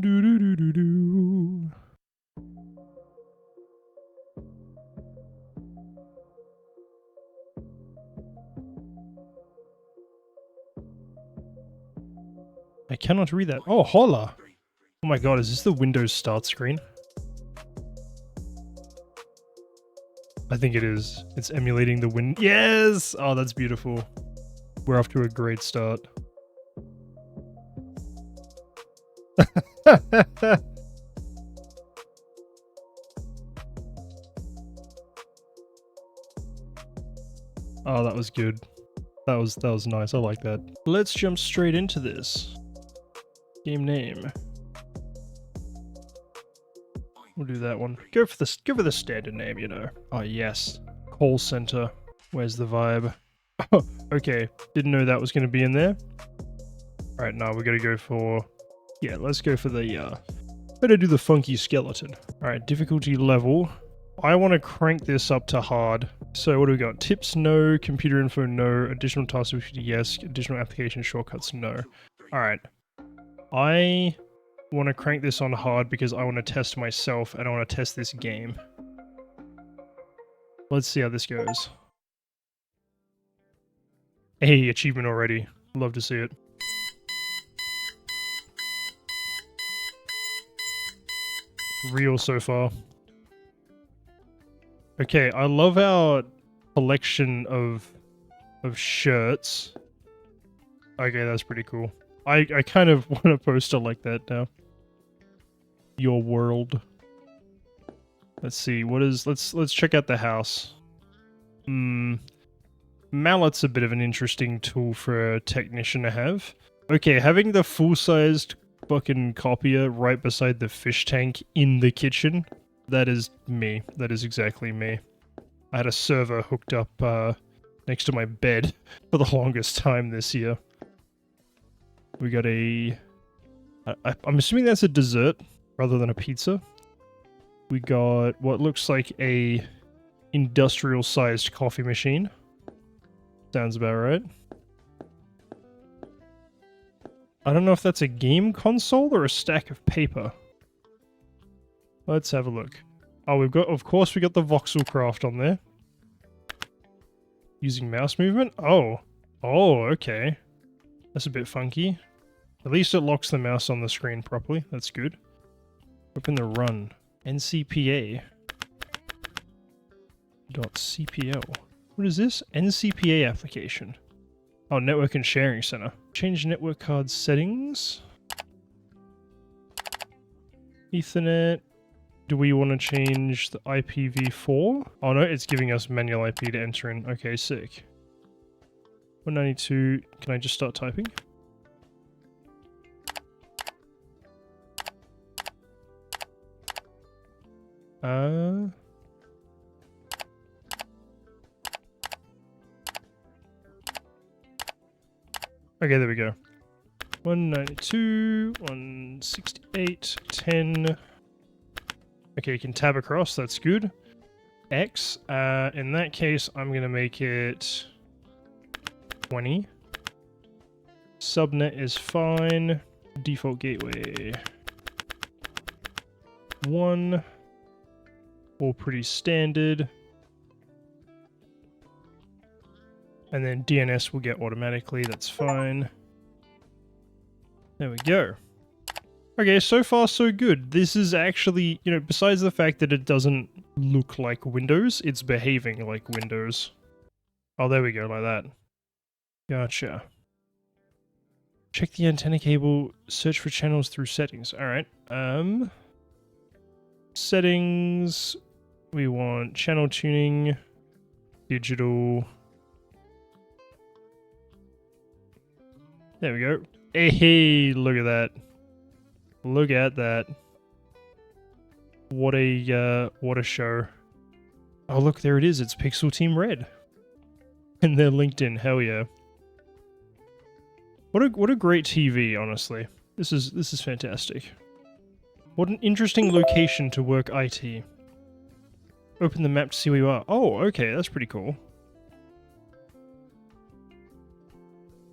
Do do do do do. I cannot read that. Oh, holla! Oh my god, is this the Windows start screen? I think it is. It's emulating the Win. Yes! Oh, that's beautiful. We're off to a great start. Oh, that was good. That was nice. I like that. Let's jump straight into this. Game name. We'll do that one. Go for the standard name, you know. Oh yes. Call center. Where's the vibe? Oh, okay. Didn't know that was gonna be in there. Alright, now we're gonna go for... Yeah, let's go for the better do the funky skeleton. Alright, difficulty level. I want to crank this up to hard. So what do we got? Tips, no. Computer info, no. Additional tasks, yes. Additional application shortcuts, no. Alright. I want to crank this on hard because I want to test myself and I want to test this game. Let's see how this goes. Hey, achievement already. Love to see it. Real so far. Okay, I love our collection of shirts. Okay, that's pretty cool. I kind of want a poster like that now. Your world. Let's see, what is... Let's check out the house. Mallet's a bit of an interesting tool for a technician to have. Okay, having the full-sized fucking copier right beside the fish tank in the kitchen, that is me. That is exactly me. I had a server hooked up next to my bed for the longest time this year. We got a... I'm assuming that's a dessert rather than a pizza. We got what looks like a industrial-sized coffee machine. Sounds about right. I don't know if that's a game console or a stack of paper. Let's have a look. Oh, we've got, of course, we got the voxel craft on there. Using mouse movement? Oh. Oh, okay. That's a bit funky. At least it locks the mouse on the screen properly. That's good. Open the run. NCPA. .cpl. What is this? NCPA application. Oh, network and sharing center. Change network card settings. Ethernet. Do we want to change the IPv4? Oh no, it's giving us manual IP to enter in. Okay, sick. 192. Can I just start typing? Okay, there we go. 192, 168, 10. Okay, you can tab across, that's good. X, in that case, I'm gonna make it 20. Subnet is fine. Default gateway 1. All pretty standard. And then DNS will get automatically, that's fine. There we go. Okay, so far so good. This is actually, you know, besides the fact that it doesn't look like Windows, it's behaving like Windows. Oh, there we go, like that. Gotcha. Check the antenna cable, search for channels through settings. Alright, settings, we want channel tuning, digital. There we go. Hey, look at that. Look at that. What a show. Oh look, there it is. It's Pixel Team Red. And they're LinkedIn. Hell yeah. What a great TV, honestly. This is fantastic. What an interesting location to work IT. Open the map to see where you are. Oh, okay, that's pretty cool.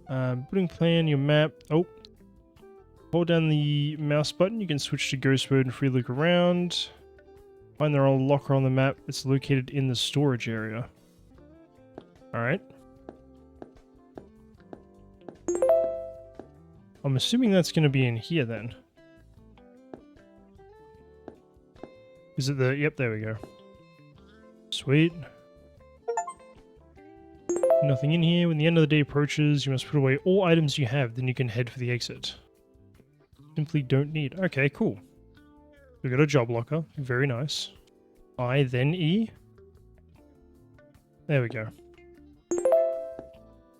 Putting plan, your map. Oh. hold down the mouse button, you can switch to ghost mode and free look around. Find the old locker on the map. It's located in the storage area. Alright. I'm assuming that's going to be in here then. Is it the... Yep, there we go. Sweet. Nothing in here. When the end of the day approaches, you must put away all items you have, then you can head for the exit. Simply don't need. Okay, cool. We got a job locker. Very nice. I, then E. There we go.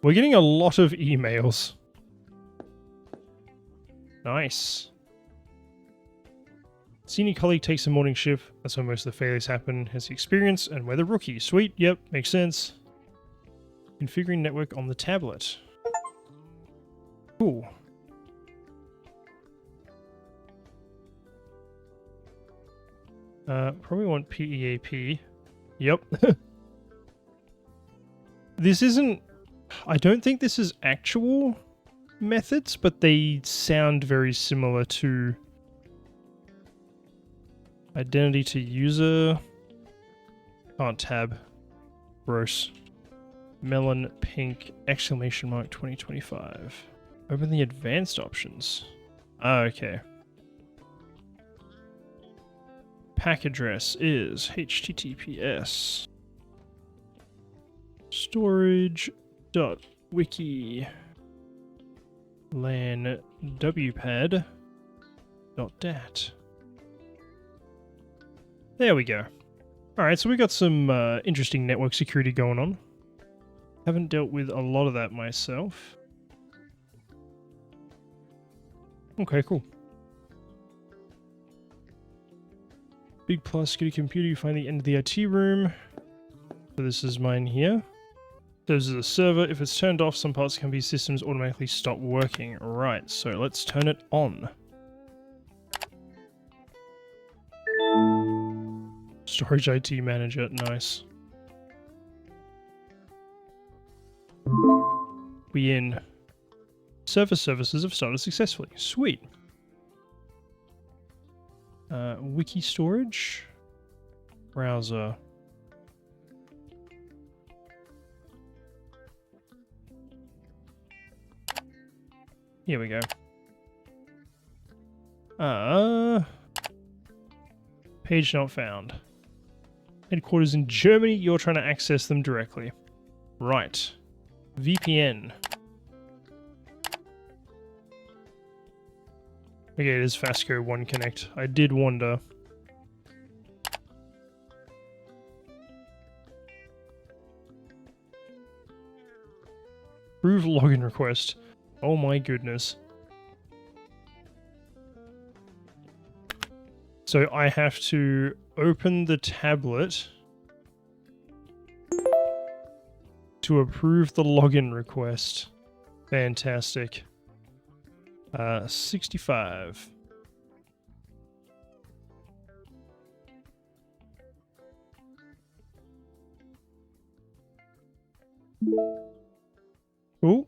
We're getting a lot of emails. Nice. Senior colleague takes a morning shift. That's when most of the failures happen. Has the experience, and we're the rookie. Sweet. Yep, makes sense. Configuring network on the tablet. Cool. Probably want PEAP. Yep. This isn't... I don't think this is actual methods, but they sound very similar to identity to user. Can't tab. Gross. Melon pink exclamation mark 2025. Open the advanced options. Ah, okay. Pack address is https storage.wiki lan wpad.dat. There we go. Alright, so we got some interesting network security going on. Haven't dealt with a lot of that myself. Okay, cool. Big plus, get a computer, you find the end of the IT room. So this is mine here. This is a server. If it's turned off, some parts of the company systems automatically stop working. Right, so let's turn it on. Storage IT manager, nice. We in. Server services have started successfully. Sweet. Wiki storage. Browser. Here we go. Page not found. Headquarters in Germany, you're trying to access them directly. Right. VPN. Okay, it is Fasco 1 Connect. I did wonder. Approve login request. Oh my goodness. So I have to open the tablet to approve the login request. Fantastic. 65. Ooh.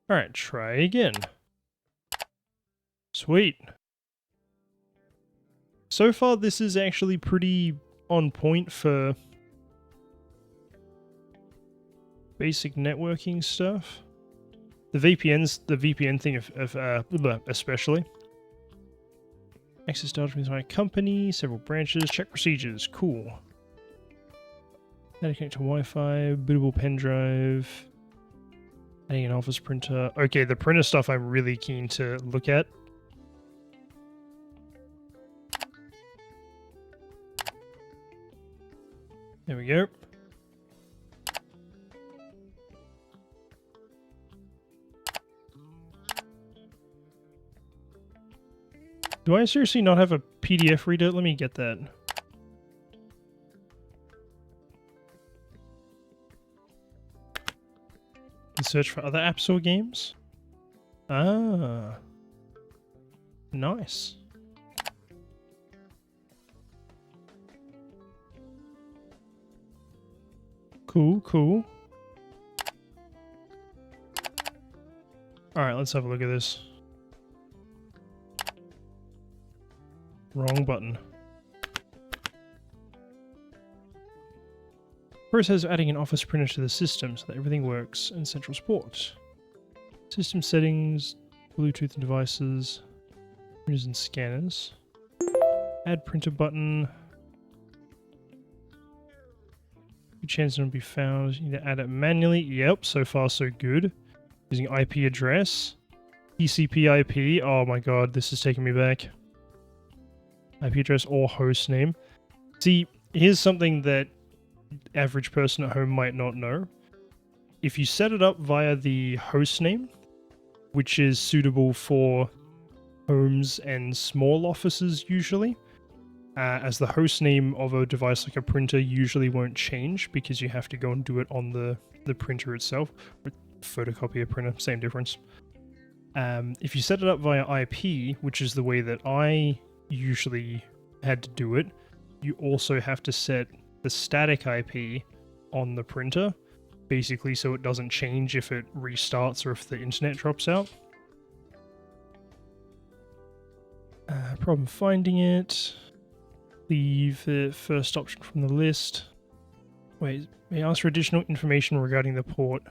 Alright, try again. Sweet. So far, this is actually pretty on point for basic networking stuff. The VPN thing especially. Access data from my company, several branches, check procedures, cool. How to connect to Wi-Fi, bootable pen drive, adding an office printer. Okay, the printer stuff I'm really keen to look at. There we go. Do I seriously not have a PDF reader? Let me get that. And search for other apps or games? Ah. Nice. Cool, cool. Alright, let's have a look at this. Wrong button. Process of adding an office printer to the system so that everything works in central support. System settings, Bluetooth and devices, printers and scanners. Add printer button. Good chance it will be found. You need to add it manually. Yep, so far so good. Using IP address. TCP IP. Oh my god, this is taking me back. IP address or host name. See, here's something that average person at home might not know. If you set it up via the host name, which is suitable for homes and small offices usually, as the host name of a device like a printer usually won't change because you have to go and do it on the printer itself. Photocopier printer, same difference. If you set it up via IP, which is the way that I usually had to do it, you also have to set the static IP on the printer, basically so it doesn't change if it restarts or if the internet drops out. Problem finding it. Leave the first option from the list. Wait, may I ask for additional information regarding the port?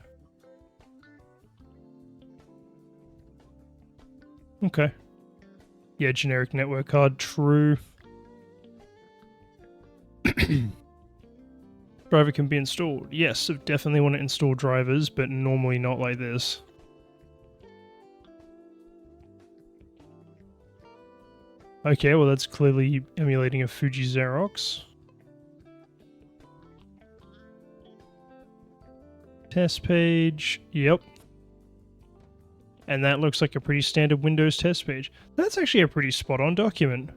Okay. Yeah, generic network card, true. Driver can be installed. Yes, I definitely want to install drivers, but normally not like this. Okay, well that's clearly emulating a Fuji Xerox. Test page, yep. And that looks like a pretty standard Windows test page. That's actually a pretty spot-on document.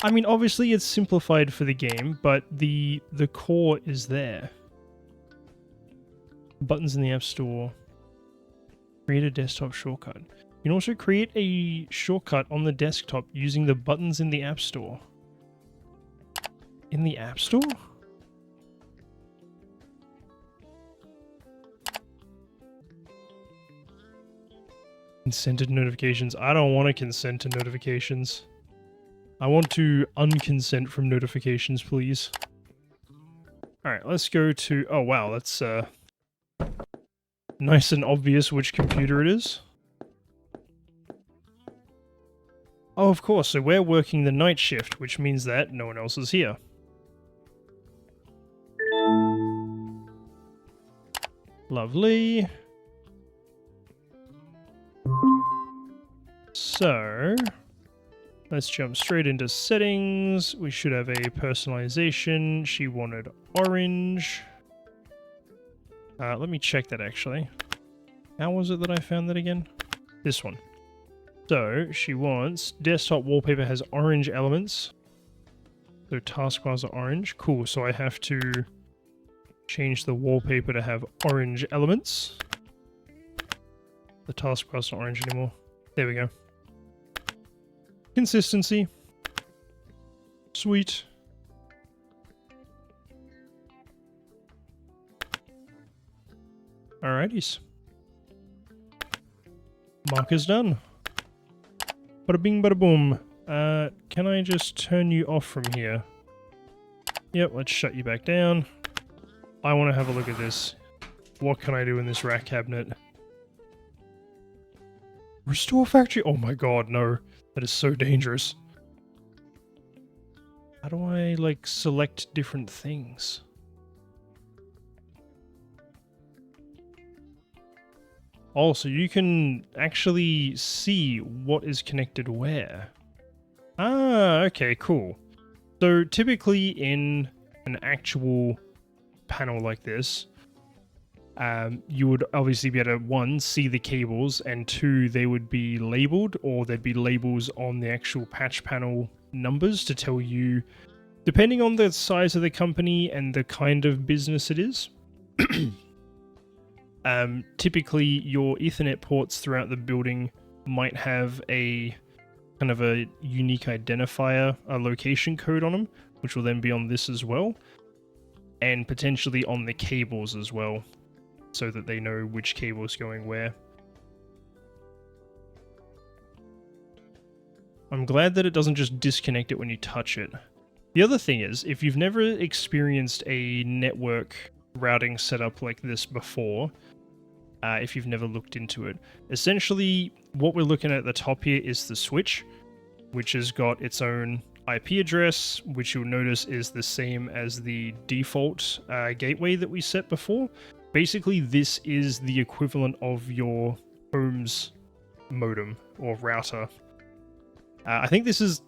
I mean, obviously it's simplified for the game, but the core is there. Buttons in the App Store. Create a desktop shortcut. You can also create a shortcut on the desktop using the buttons in the App Store. In the App Store? Consented notifications. I don't want to consent to notifications. I want to unconsent from notifications, please. Alright, let's go to... Oh, wow, that's nice and obvious which computer it is. Oh, of course, so we're working the night shift, which means that no one else is here. Lovely. So... let's jump straight into settings. We should have a personalization. She wanted orange. Let me check that actually. How was it that I found that again? This one. So she wants desktop wallpaper has orange elements. So taskbars are orange. Cool. So I have to change the wallpaper to have orange elements. The taskbar's not orange anymore. There we go. Consistency. Sweet. Alrighties. Marker's done. Bada bing, bada boom. Can I just turn you off from here? Yep, let's shut you back down. I want to have a look at this. What can I do in this rack cabinet? Restore factory? Oh my god, no. That is so dangerous. How do I, like, select different things? Oh, so you can actually see what is connected where. Ah, okay, cool. So typically in an actual panel like this, you would obviously be able to, one, see the cables, and two, they would be labeled, or there'd be labels on the actual patch panel numbers to tell you, depending on the size of the company and the kind of business it is. Typically, your Ethernet ports throughout the building might have a kind of a unique identifier, a location code on them, which will then be on this as well, and potentially on the cables as well, so that they know which cable is going where. I'm glad that it doesn't just disconnect it when you touch it. The other thing is, if you've never experienced a network routing setup like this before, if you've never looked into it, essentially what we're looking at the top here is the switch, which has got its own IP address, which you'll notice is the same as the default gateway that we set before. Basically, this is the equivalent of your home's modem or router. I think this is...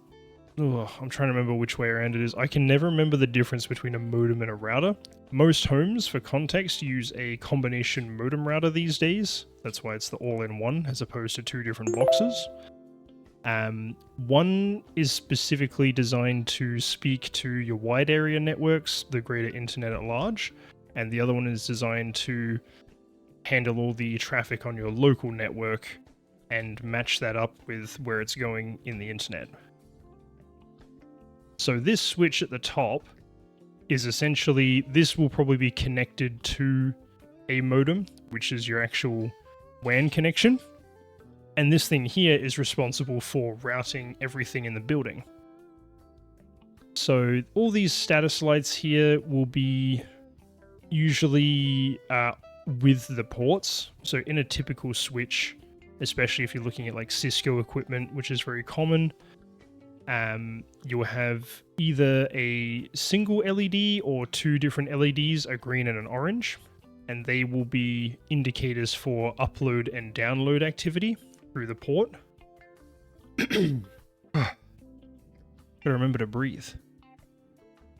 I'm trying to remember which way around it is. I can never remember the difference between a modem and a router. Most homes, for context, use a combination modem router these days. That's why it's the all-in-one, as opposed to two different boxes. One is specifically designed to speak to your wide area networks, the greater internet at large, and the other one is designed to handle all the traffic on your local network and match that up with where it's going in the internet. So this switch at the top is essentially, this will probably be connected to a modem, which is your actual WAN connection. And this thing here is responsible for routing everything in the building. So all these status lights here will be usually with the ports. So in a typical switch, especially if you're looking at like Cisco equipment, which is very common, you'll have either a single LED or two different LEDs, a green and an orange, and they will be indicators for upload and download activity through the port. Gotta remember to breathe.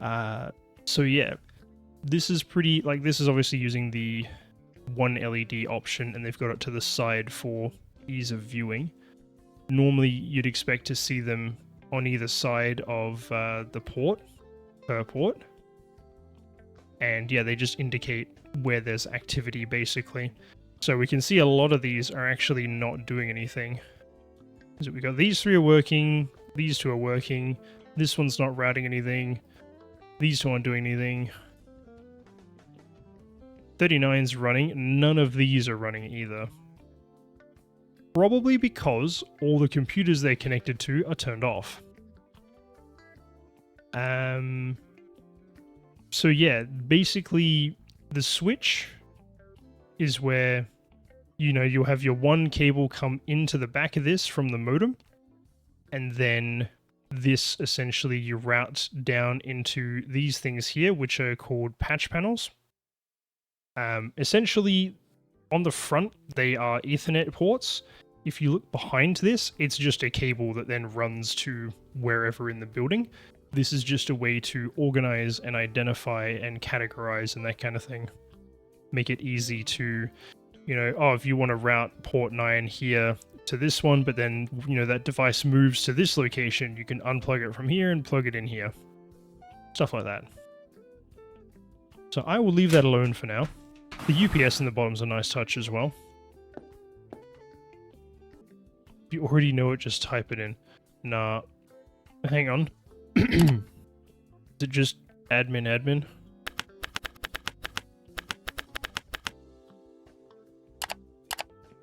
So yeah, this is pretty, like, this is obviously using the one LED option, and they've got it to the side for ease of viewing. Normally you'd expect to see them on either side of the port, per port. And yeah, they just indicate where there's activity, basically. So we can see a lot of these are actually not doing anything. So we got these three are working, these two are working, this one's not routing anything, these two aren't doing anything. 39's running, none of these are running either. Probably because all the computers they're connected to are turned off. So yeah, basically the switch is where, you know, you'll have your one cable come into the back of this from the modem, and then this essentially you route down into these things here, which are called patch panels. Essentially, on the front, they are Ethernet ports. If you look behind this, it's just a cable that then runs to wherever in the building. This is just a way to organize and identify and categorize and that kind of thing. Make it easy to, you know, oh, if you want to route port 9 here to this one, but then, you know, that device moves to this location, you can unplug it from here and plug it in here. Stuff like that. So I will leave that alone for now. The UPS in the bottom's a nice touch as well. If you already know it, just type it in. Nah. Hang on. Is it just admin?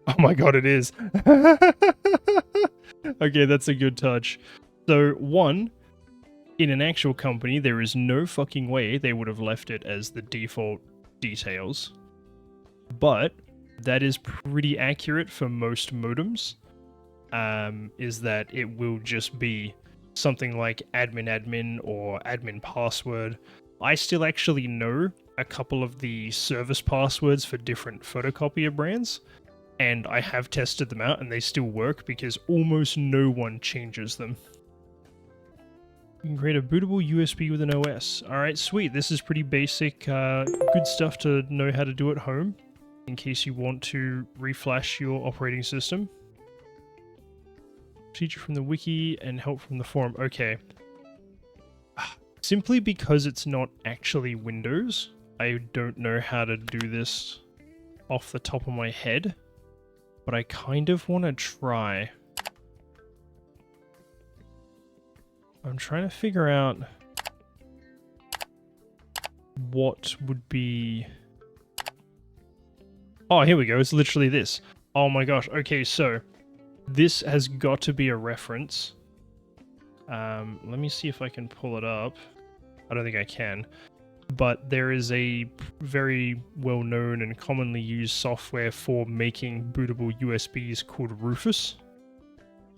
Oh my god, it is. Okay, that's a good touch. So, one, in an actual company, there is no fucking way they would have left it as the default details. But that is pretty accurate for most modems. Is that it will just be something like admin or admin password. I still actually know a couple of the service passwords for different photocopier brands, and I have tested them out and they still work because almost no one changes them. You can create a bootable USB with an OS. Alright, sweet. This is pretty basic, good stuff to know how to do at home in case you want to reflash your operating system. Feature from the wiki and help from the forum. Okay. Simply because it's not actually Windows, I don't know how to do this off the top of my head, but I kind of want to try. I'm trying to figure out what would be... Oh, here we go. It's literally this. Oh my gosh. Okay, so this has got to be a reference Let me see if I can pull it up. I don't think I can. But there is a very well-known and commonly used software for making bootable USBs called Rufus.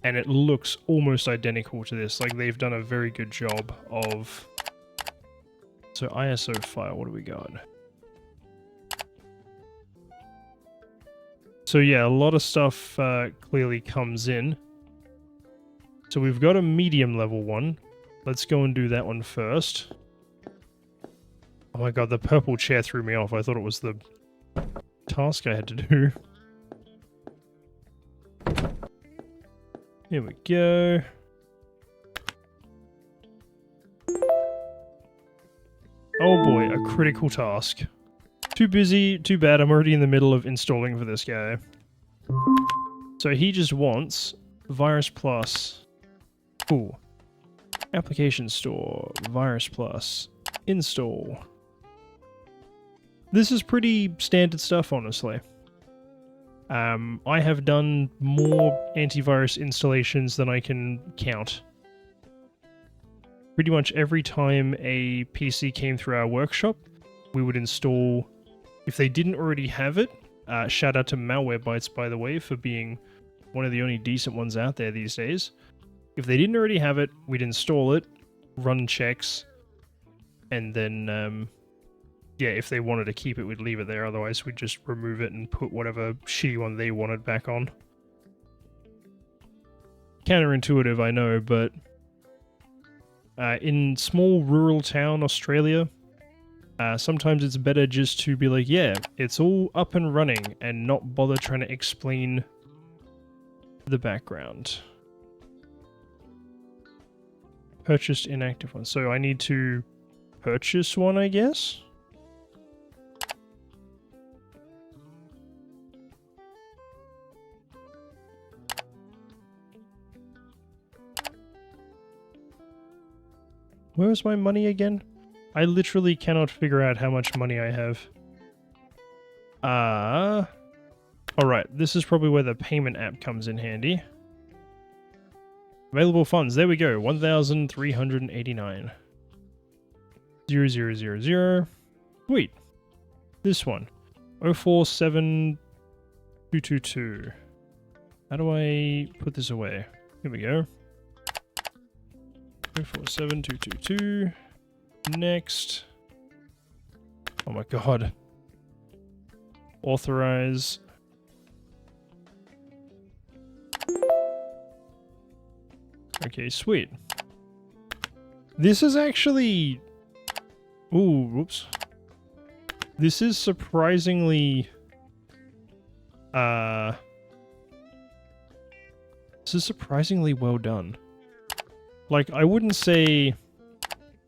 And it looks almost identical to this. Like, they've done a very good job of... So ISO file, what do we got? So yeah, a lot of stuff clearly comes in. So we've got a medium level one. Let's go and do that one first. Oh my god, the purple chair threw me off. I thought it was the task I had to do. Here we go. Oh boy, a critical task. Too busy, too bad, I'm already in the middle of installing for this guy. So he just wants Virus Plus. Ooh. Application Store, Virus Plus, install. This is pretty standard stuff, honestly. I have done more antivirus installations than I can count. Pretty much every time a PC came through our workshop, we would install, if they didn't already have it, shout out to Malwarebytes, by the way, for being one of the only decent ones out there these days. If they didn't already have it, we'd install it, run checks, and then, yeah, if they wanted to keep it, we'd leave it there. Otherwise, we'd just remove it and put whatever shitty one they wanted back on. Counterintuitive, I know, but in small rural town Australia, sometimes it's better just to be like, yeah, it's all up and running, and not bother trying to explain the background. Purchased inactive one. So I need to purchase one, I guess? Where's my money again? I literally cannot figure out how much money I have. Alright, this is probably where the payment app comes in handy. Available funds, there we go, 1,389. 0000. Wait, this one. 047222. How do I put this away? Here we go. 047222. Next. Oh my god. Authorize. Okay, sweet. This is actually... Ooh, whoops. This is surprisingly... This is surprisingly well done. Like, I wouldn't say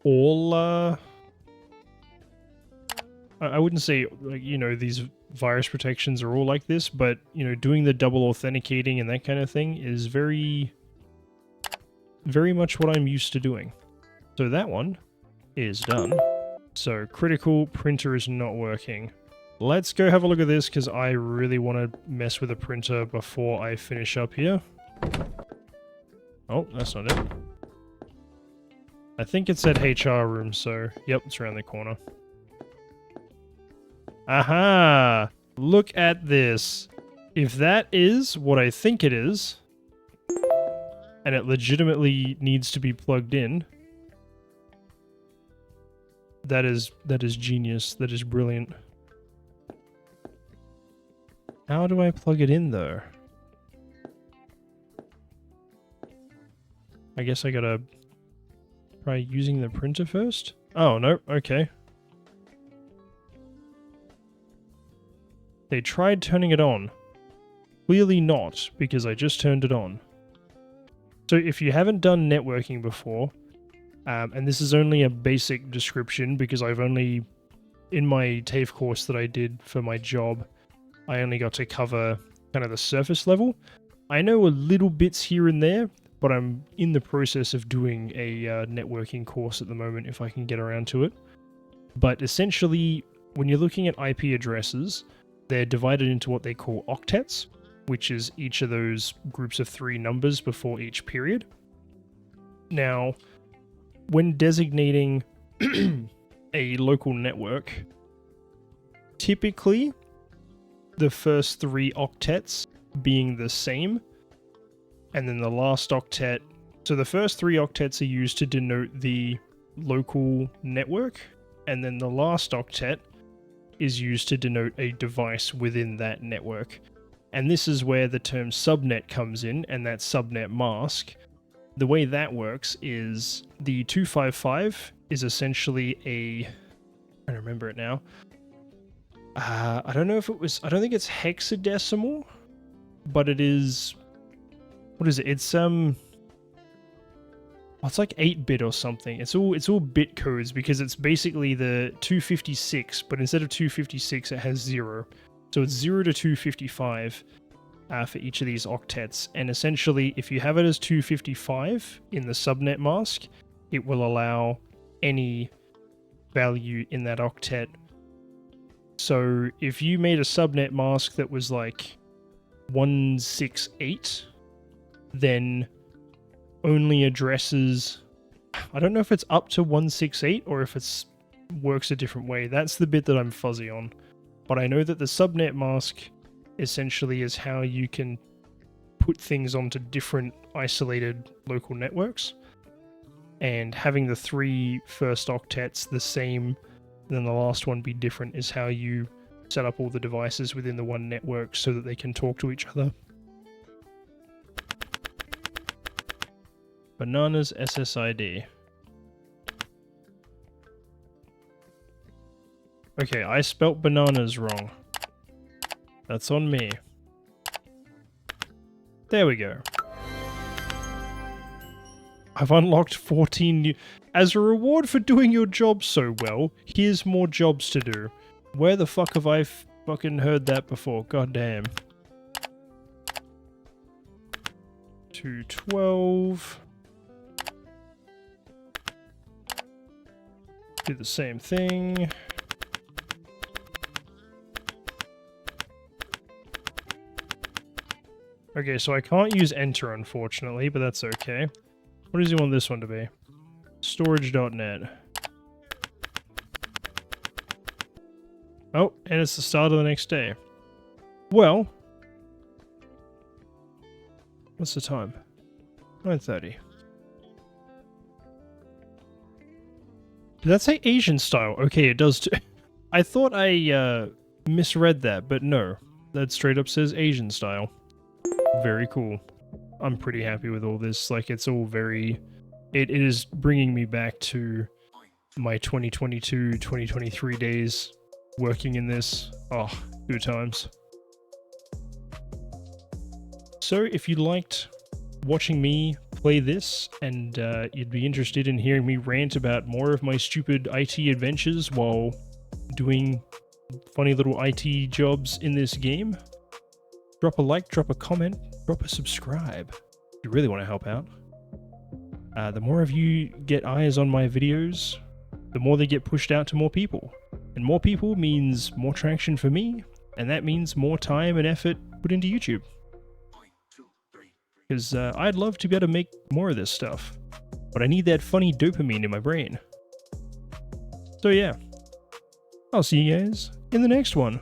all, I wouldn't say, like, you know, these virus protections are all like this, but, you know, doing the double authenticating and that kind of thing is very much what I'm used to doing. So that one is done. So, critical printer is not working. Let's go have a look at this, because I really want to mess with the printer before I finish up here. Oh, that's not it. I think it said HR room, so yep, it's around the corner. Aha! Look at this. If that is what I think it is, and it legitimately needs to be plugged in, that is genius. That is brilliant. How do I plug it in, though? I guess I gotta try using the printer first? Oh, no, okay. They tried turning it on. Clearly not, because I just turned it on. So if you haven't done networking before, and this is only a basic description because I've only, in my TAFE course that I did for my job, I only got to cover kind of the surface level. I know a little bits here and there, but I'm in the process of doing a networking course at the moment if I can get around to it. But essentially, when you're looking at IP addresses, they're divided into what they call octets, which is each of those groups of 3 numbers before each period. Now, when designating a local network, typically the first 3 octets being the same, and then the last octet. So the first 3 octets are used to denote the local network, and then the last octet is used to denote a device within that network. And this is where the term subnet comes in, and that subnet mask. The way that works is the 255 is essentially a... I don't remember it now. I don't know if it was... I don't think it's hexadecimal, but it is... What is it? It's it's like 8-bit or something. It's all bit codes because it's basically the 256, but instead of 256 it has 0. So it's 0 to 255 for each of these octets. And essentially, if you have it as 255 in the subnet mask, it will allow any value in that octet. So if you made a subnet mask that was like 168, then only addresses... I don't know if it's up to 168 or if it's works a different way. That's the bit that I'm fuzzy on. But I know that the subnet mask essentially is how you can put things onto different isolated local networks. And having the 3 first octets the same, and then the last one be different, is how you set up all the devices within the one network so that they can talk to each other. Bananas SSID. Okay, I spelt bananas wrong. That's on me. There we go. I've unlocked 14 new... As a reward for doing your job so well, here's more jobs to do. Where the fuck have I fucking heard that before? God damn. 212. Do the same thing. Okay, so I can't use enter, unfortunately, but that's okay. What does he want this one to be? Storage.net. Oh, and it's the start of the next day. Well, what's the time? 9:30. Did that say Asian style? Okay, it does too. I thought I misread that, but no. That straight up says Asian style. Very cool. I'm pretty happy with all this. Like, it's all very... It is bringing me back to my 2022, 2023 days working in this. Oh, good times. So, if you liked watching me play this, and you'd be interested in hearing me rant about more of my stupid IT adventures while doing funny little IT jobs in this game, drop a like, drop a comment, drop a subscribe if you really want to help out. The more of you get eyes on my videos, the more they get pushed out to more people. And more people means more traction for me, and that means more time and effort put into YouTube. Because I'd love to be able to make more of this stuff, but I need that funny dopamine in my brain. So yeah, I'll see you guys in the next one.